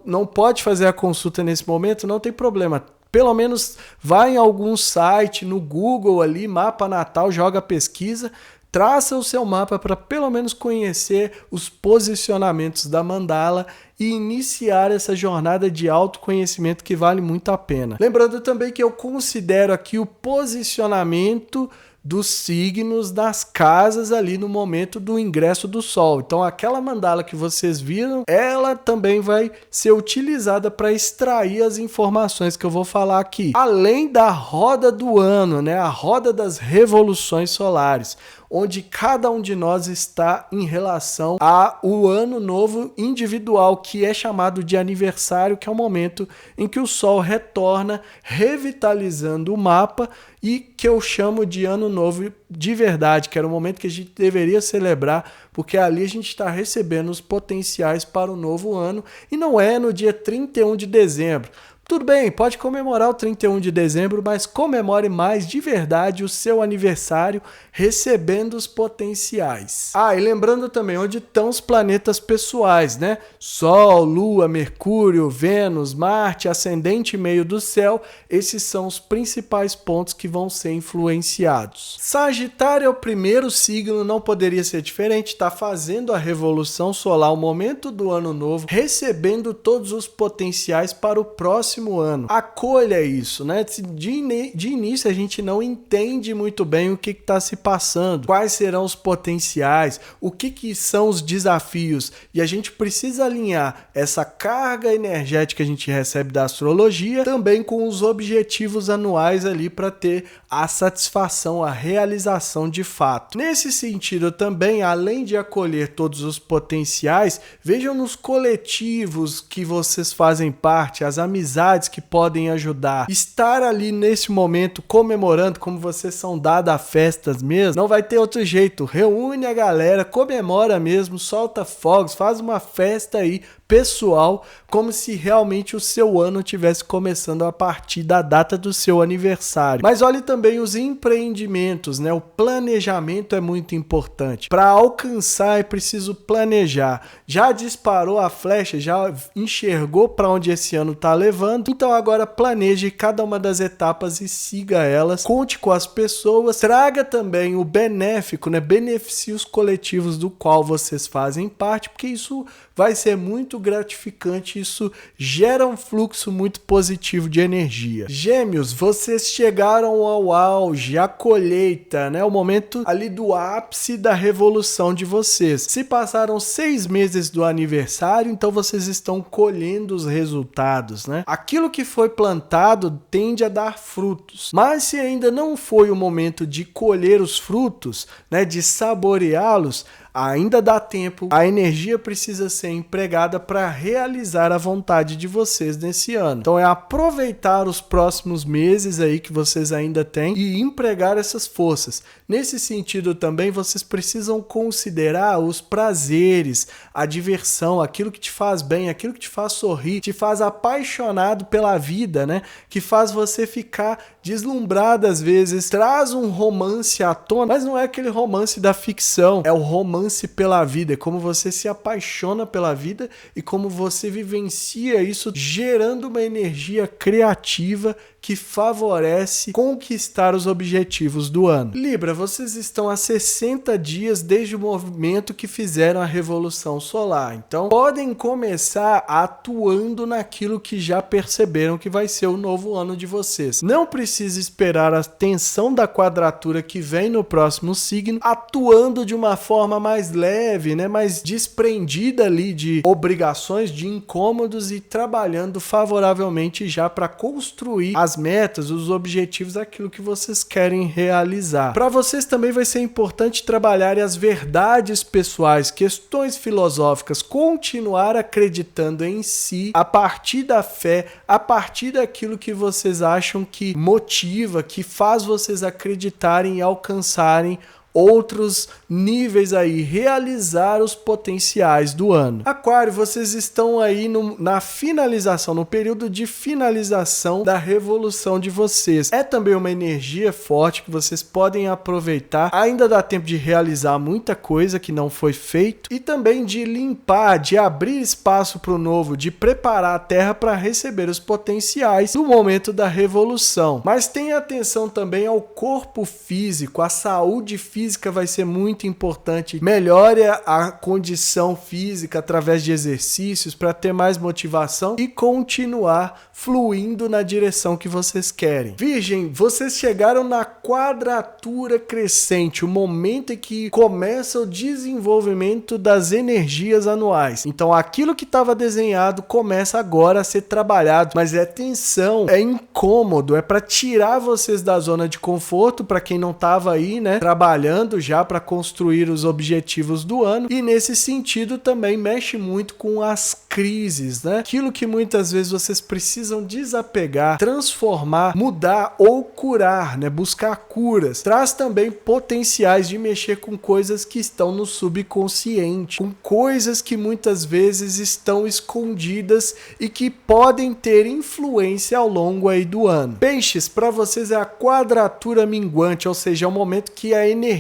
não pode fazer a consulta nesse momento, não tem problema. Pelo menos vai em algum site, no Google ali, mapa natal, joga a pesquisa, traça o seu mapa para pelo menos conhecer os posicionamentos da mandala e iniciar essa jornada de autoconhecimento que vale muito a pena. Lembrando também que eu considero aqui o posicionamento dos signos das casas ali no momento do ingresso do Sol. Então aquela mandala que vocês viram, ela também vai ser utilizada para extrair as informações que eu vou falar aqui. Além da roda do ano, né? A roda das revoluções solares, onde cada um de nós está em relação ao ano novo individual, que é chamado de aniversário, que é o momento em que o Sol retorna, revitalizando o mapa, e que eu chamo de ano novo de verdade, que era o momento que a gente deveria celebrar, porque ali a gente está recebendo os potenciais para o novo ano, e não é no dia 31 de dezembro. Tudo bem, pode comemorar o 31 de dezembro, mas comemore mais de verdade o seu aniversário recebendo os potenciais. E lembrando também onde estão os planetas pessoais, né? Sol, Lua, Mercúrio, Vênus, Marte, ascendente e meio do céu, esses são os principais pontos que vão ser influenciados. Sagitário é o primeiro signo, não poderia ser diferente, está fazendo a revolução solar, o momento do ano novo, recebendo todos os potenciais para o próximo ano. Acolha isso, né? De início a gente não entende muito bem o que está se passando, quais serão os potenciais, o que são os desafios, e a gente precisa alinhar essa carga energética que a gente recebe da astrologia também com os objetivos anuais ali para ter a satisfação, a realização de fato. Nesse sentido também, além de acolher todos os potenciais, vejam nos coletivos que vocês fazem parte, as amizades que podem ajudar. Estar ali nesse momento comemorando, como vocês são dados a festas mesmo, não vai ter outro jeito. Reúne a galera, comemora mesmo, solta fogos, faz uma festa aí pessoal, como se realmente o seu ano estivesse começando a partir da data do seu aniversário. Mas olhe também os empreendimentos, né? O planejamento é muito importante. Para alcançar é preciso planejar. Já disparou a flecha, já enxergou para onde esse ano está levando, então agora planeje cada uma das etapas e siga elas. Conte com as pessoas, traga também o benéfico, né? Beneficie os coletivos do qual vocês fazem parte, porque isso vai ser muito gratificante, isso gera um fluxo muito positivo de energia. Gêmeos, vocês chegaram ao auge, à colheita, né? O momento ali do ápice da revolução de vocês. Se passaram 6 meses do aniversário, então vocês estão colhendo os resultados, né? Aquilo que foi plantado tende a dar frutos, mas se ainda não foi o momento de colher os frutos, né, de saboreá-los, ainda dá tempo, a energia precisa ser empregada para realizar a vontade de vocês nesse ano. Então é aproveitar os próximos meses aí que vocês ainda têm e empregar essas forças. Nesse sentido também vocês precisam considerar os prazeres, a diversão, aquilo que te faz bem, aquilo que te faz sorrir, te faz apaixonado pela vida, né? Que faz você ficar deslumbrado às vezes, traz um romance à tona, mas não é aquele romance da ficção, é o romance pela vida, é como você se apaixona pela vida e como você vivencia isso, gerando uma energia criativa que favorece conquistar os objetivos do ano. Libra, vocês estão há 60 dias desde o momento que fizeram a Revolução Solar, então podem começar atuando naquilo que já perceberam que vai ser o novo ano de vocês. Não precisa esperar a tensão da quadratura que vem no próximo signo, atuando de uma forma mais leve, né, mais desprendida ali de obrigações, de incômodos e trabalhando favoravelmente já para construir as metas, os objetivos, aquilo que vocês querem realizar. Para vocês também vai ser importante trabalhar as verdades pessoais, questões filosóficas, continuar acreditando em si a partir da fé, a partir daquilo que vocês acham que motiva, que faz vocês acreditarem e alcançarem outros níveis aí, realizar os potenciais do ano. Aquário, vocês estão aí na finalização, no período de finalização da revolução de vocês. É também uma energia forte que vocês podem aproveitar. Ainda dá tempo de realizar muita coisa que não foi feito e também de limpar, de abrir espaço para o novo, de preparar a terra para receber os potenciais no momento da revolução. Mas tenha atenção também ao corpo físico, à saúde física vai ser muito importante. Melhore a condição física através de exercícios para ter mais motivação e continuar fluindo na direção que vocês querem. Virgem, vocês chegaram na quadratura crescente, o momento em que começa o desenvolvimento das energias anuais. Então aquilo que estava desenhado começa agora a ser trabalhado, mas é tensão, é incômodo, é para tirar vocês da zona de conforto, para quem não estava aí, né, trabalhando já para construir os objetivos do ano, e nesse sentido também mexe muito com as crises, né? Aquilo que muitas vezes vocês precisam desapegar, transformar, mudar ou curar, né? Buscar curas. Traz também potenciais de mexer com coisas que estão no subconsciente, com coisas que muitas vezes estão escondidas e que podem ter influência ao longo aí do ano. Peixes, para vocês é a quadratura minguante, ou seja, é o momento que a energia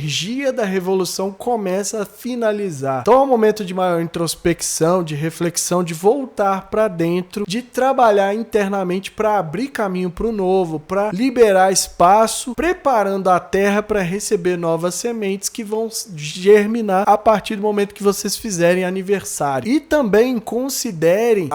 da revolução começa a finalizar. Então é um momento de maior introspecção, de reflexão, de voltar para dentro, de trabalhar internamente para abrir caminho para o novo, para liberar espaço, preparando a terra para receber novas sementes que vão germinar a partir do momento que vocês fizerem aniversário. E também considerem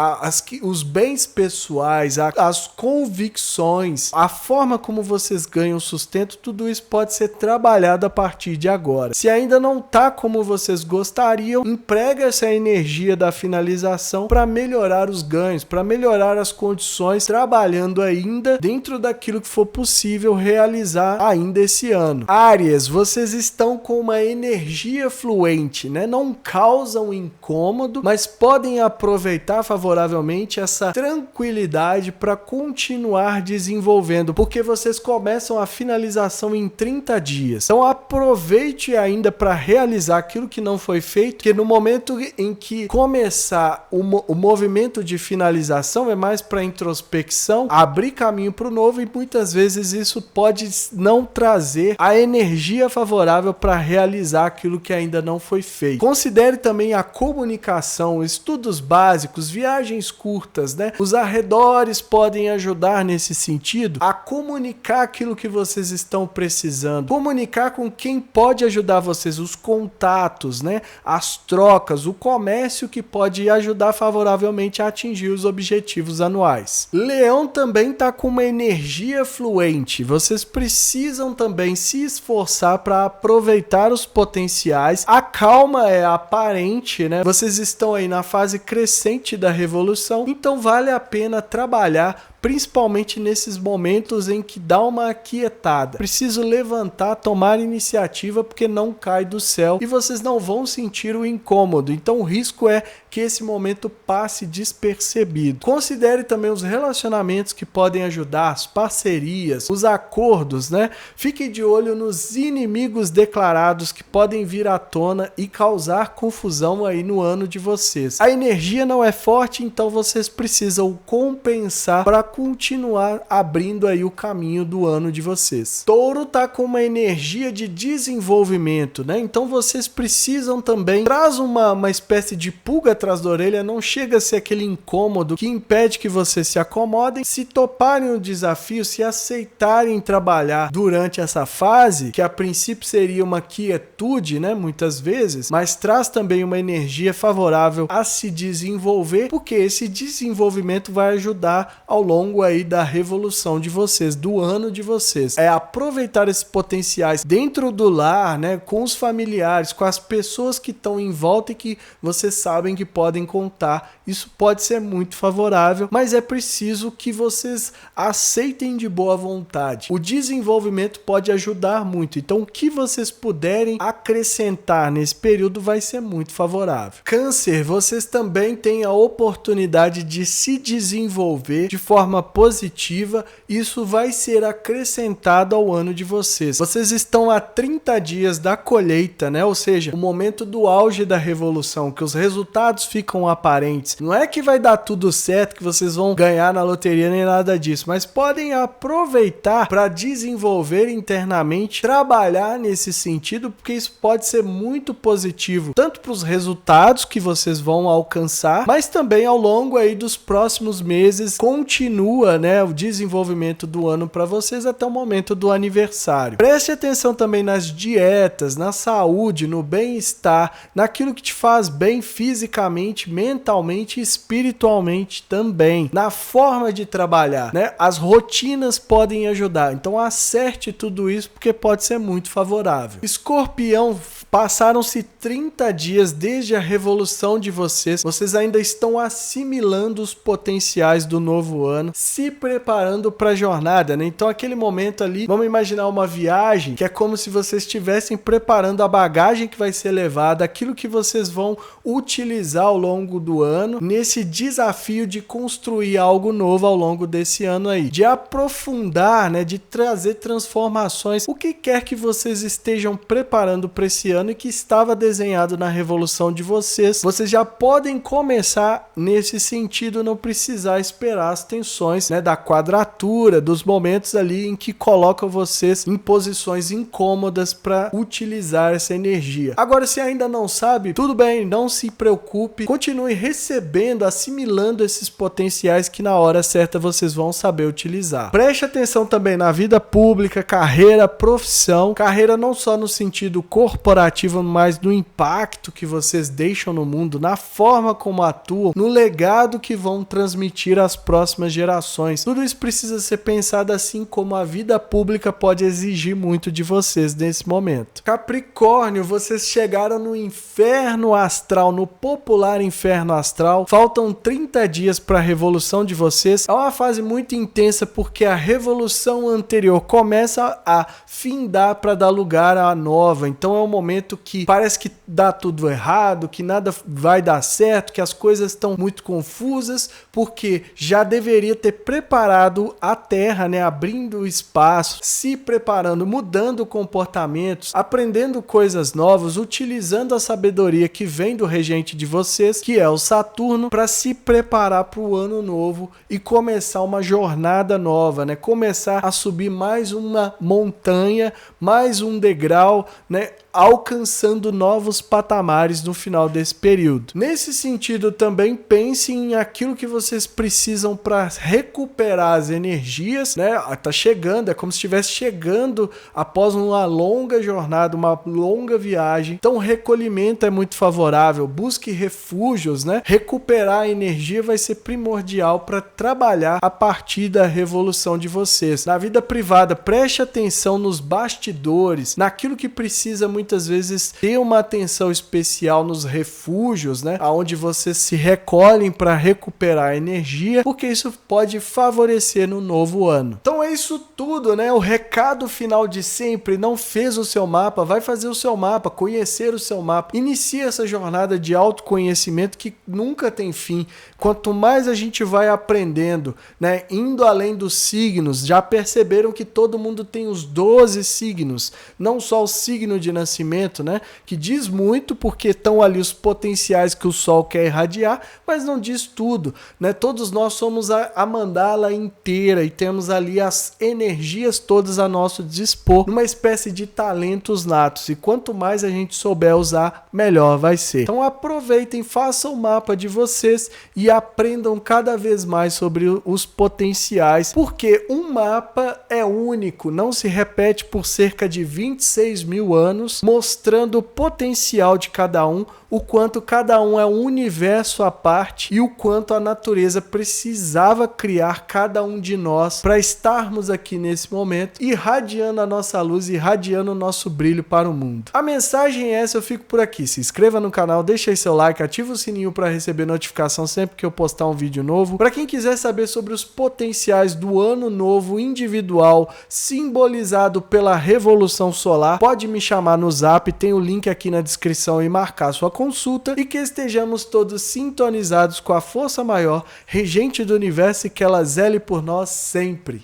os bens pessoais, as convicções, a forma como vocês ganham sustento, tudo isso pode ser trabalhado a partir de agora. Se ainda não tá como vocês gostariam, emprega essa energia da finalização para melhorar os ganhos, para melhorar as condições, trabalhando ainda dentro daquilo que for possível realizar ainda esse ano. Áries, vocês estão com uma energia fluente, né? Não causam incômodo, mas podem aproveitar favoravelmente essa tranquilidade para continuar desenvolvendo, porque vocês começam a finalização em 30 dias. Então aproveite ainda para realizar aquilo que não foi feito, que no momento em que começar o movimento de finalização é mais para introspecção, abrir caminho para o novo, e muitas vezes isso pode não trazer a energia favorável para para realizar aquilo que ainda não foi feito. Considere também a comunicação, estudos básicos, viagens curtas, né? Os arredores podem ajudar nesse sentido a comunicar aquilo que vocês estão precisando, comunicar com quem pode ajudar vocês, os contatos, né? As trocas, o comércio que pode ajudar favoravelmente a atingir os objetivos anuais. Leão também está com uma energia fluente. Vocês precisam também se esforçar para aproveitar os potenciais. A calma é aparente, né? Vocês estão aí na fase crescente da revolução, então vale a pena trabalhar principalmente nesses momentos em que dá uma aquietada. Preciso levantar, tomar iniciativa, porque não cai do céu e vocês não vão sentir o incômodo. Então o risco é que esse momento passe despercebido. Considere também os relacionamentos que podem ajudar, as parcerias, os acordos, né? Fiquem de olho nos inimigos declarados que podem vir à tona e causar confusão aí no ano de vocês. A energia não é forte, então vocês precisam compensar para continuar abrindo aí o caminho do ano de vocês. Touro tá com uma energia de desenvolvimento, né? Então vocês precisam também, traz uma espécie de pulga atrás da orelha, não chega a ser aquele incômodo que impede que vocês se acomodem. Se toparem o desafio, se aceitarem trabalhar durante essa fase, que a princípio seria uma quietude, né? Muitas vezes, mas traz também uma energia favorável a se desenvolver, porque esse desenvolvimento vai ajudar ao longo aí da revolução de vocês, do ano de vocês. É aproveitar esses potenciais dentro do lar, né, com os familiares, com as pessoas que estão em volta e que vocês sabem que podem contar. Isso pode ser muito favorável, mas é preciso que vocês aceitem de boa vontade. O desenvolvimento pode ajudar muito, então o que vocês puderem acrescentar nesse período vai ser muito favorável. Câncer, vocês também têm a oportunidade de se desenvolver de forma positiva, isso vai ser acrescentado ao ano de vocês. Vocês estão a 30 dias da colheita, né? Ou seja, o momento do auge da revolução, que os resultados ficam aparentes. Não é que vai dar tudo certo, que vocês vão ganhar na loteria nem nada disso, mas podem aproveitar para desenvolver internamente, trabalhar nesse sentido, porque isso pode ser muito positivo, tanto para os resultados que vocês vão alcançar, mas também ao longo aí dos próximos meses, continua, né, o desenvolvimento do ano para vocês até o momento do aniversário. Preste atenção também nas dietas, na saúde, no bem-estar, naquilo que te faz bem fisicamente, mentalmente e espiritualmente também, na forma de trabalhar, né? As rotinas podem ajudar, então acerte tudo isso porque pode ser muito favorável. Escorpião, passaram-se 30 dias desde a revolução de vocês ainda estão assimilando os potenciais do novo ano, se preparando para a jornada, né? Então aquele momento ali, vamos imaginar uma viagem que é como se vocês estivessem preparando a bagagem que vai ser levada, aquilo que vocês vão utilizar ao longo do ano, nesse desafio de construir algo novo ao longo desse ano aí, de aprofundar, né? De trazer transformações, o que quer que vocês estejam preparando para esse ano e que estava desenhado na revolução de vocês já podem começar nesse sentido, não precisar esperar as tensões, né, da quadratura, dos momentos ali em que colocam vocês em posições incômodas para utilizar essa energia. Agora, se ainda não sabe, tudo bem, não se preocupe, continue recebendo, assimilando esses potenciais que na hora certa vocês vão saber utilizar. Preste atenção também na vida pública, carreira, profissão, carreira não só no sentido corporativo, mas no impacto que vocês deixam no mundo, na forma como atuam, no legado que vão transmitir às próximas gerações. Tudo isso precisa ser pensado assim como a vida pública pode exigir muito de vocês nesse momento. Capricórnio, vocês chegaram no inferno astral, no popular inferno astral. Faltam 30 dias para a revolução de vocês. É uma fase muito intensa porque a revolução anterior começa a findar para dar lugar à nova. Então é um momento que parece que dá tudo errado, que nada vai dar certo, que as coisas estão muito confusas, porque já deveria ter preparado a terra, né, abrindo espaço, se preparando, mudando comportamentos, aprendendo coisas novas, utilizando a sabedoria que vem do regente de vocês, que é o Saturno, para se preparar para o ano novo e começar uma jornada nova, né? Começar a subir mais uma montanha, mais um degrau, né? alcançando novos patamares no final desse período. Nesse sentido, também pense em aquilo que vocês precisam para recuperar as energias, né? Tá chegando, é como se estivesse chegando após uma longa jornada, uma longa viagem. Então, o recolhimento é muito favorável. Busque refúgios, né? Recuperar a energia vai ser primordial para trabalhar a partir da revolução de vocês. Na vida privada, preste atenção nos bastidores, naquilo que precisa muitas vezes ter uma atenção especial nos refúgios, né? Onde vocês se recolhem para recuperar a energia, porque isso pode favorecer no novo ano. Então é isso tudo, né? O recado final de sempre: não fez o seu mapa, vai fazer o seu mapa, conhecer o seu mapa. Inicie essa jornada de autoconhecimento que nunca tem fim. Quanto mais a gente vai aprendendo, né? Indo além dos signos, já perceberam que todo mundo tem os 12 signos, não só o signo de nascimento, né? Que diz muito porque estão ali os potenciais que o Sol quer irradiar, mas não diz tudo, né? Todos nós somos a mandala inteira e temos ali as energias todas a nosso dispor, numa espécie de talentos natos, e quanto mais a gente souber usar, melhor vai ser. Então aproveitem, façam o mapa de vocês e aprendam cada vez mais sobre os potenciais, porque um mapa é único, não se repete por cerca de 26 mil anos, mostrando o potencial de cada um, o quanto cada um é um universo à parte e o quanto a natureza precisava criar cada um de nós para estarmos aqui nesse momento, irradiando a nossa luz, irradiando o nosso brilho para o mundo. A mensagem é essa, eu fico por aqui. Se inscreva no canal, deixa aí seu like, ativa o sininho para receber notificação sempre que eu postar um vídeo novo. Para quem quiser saber sobre os potenciais do ano novo individual, simbolizado pela revolução solar, pode me chamar no zap, tem o link aqui na descrição e marcar sua consulta, e que estejamos todos sintonizados com a força maior, regente do universo, e que ela zele por nós sempre.